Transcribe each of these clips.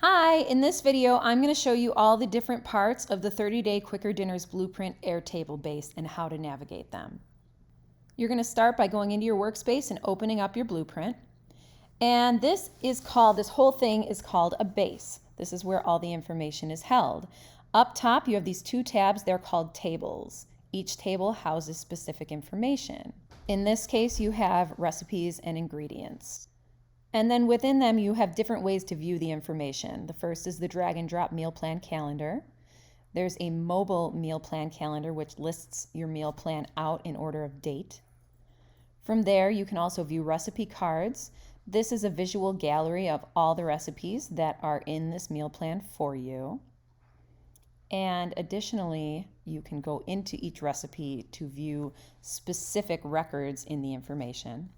Hi, in this video, I'm going to show you all the different parts of the 30-Day Quicker Dinners Blueprint Airtable base and how to navigate them. You're going to start by going into your workspace and opening up your blueprint. And this whole thing is called a base. This is where all the information is held. Up top, you have these two tabs. They're called tables. Each table houses specific information. In this case, you have recipes and ingredients. And then within them, you have different ways to view the information. The first is the drag and drop meal plan calendar. There's a mobile meal plan calendar, which lists your meal plan out in order of date. From there, you can also view recipe cards. This is a visual gallery of all the recipes that are in this meal plan for you. And additionally, you can go into each recipe to view specific records in the information.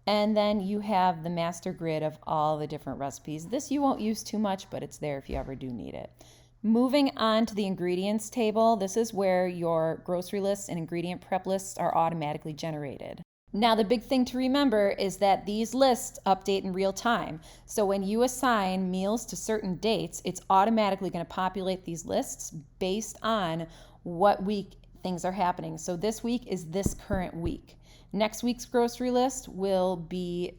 And then you have the master grid of all the different recipes. This you won't use too much, but it's there if you ever do need it. Moving on to the ingredients table, this is where your grocery lists and ingredient prep lists are automatically generated. Now, the big thing to remember is that these lists update in real time. So when you assign meals to certain dates, it's automatically going to populate these lists based on what week things are happening. So this week is this current week. Next week's grocery list will be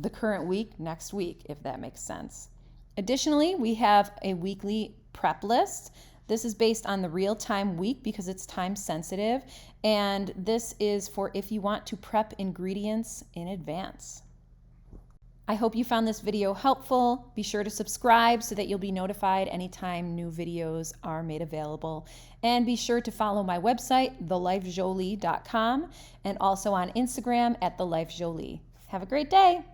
the current week next week, if that makes sense. Additionally, we have a weekly prep list. This is based on the real-time week because it's time sensitive, and this is for if you want to prep ingredients in advance. I hope you found this video helpful. Be sure to subscribe so that you'll be notified anytime new videos are made available. And be sure to follow my website, thelifejolie.com, and also on Instagram at thelifejolie. Have a great day.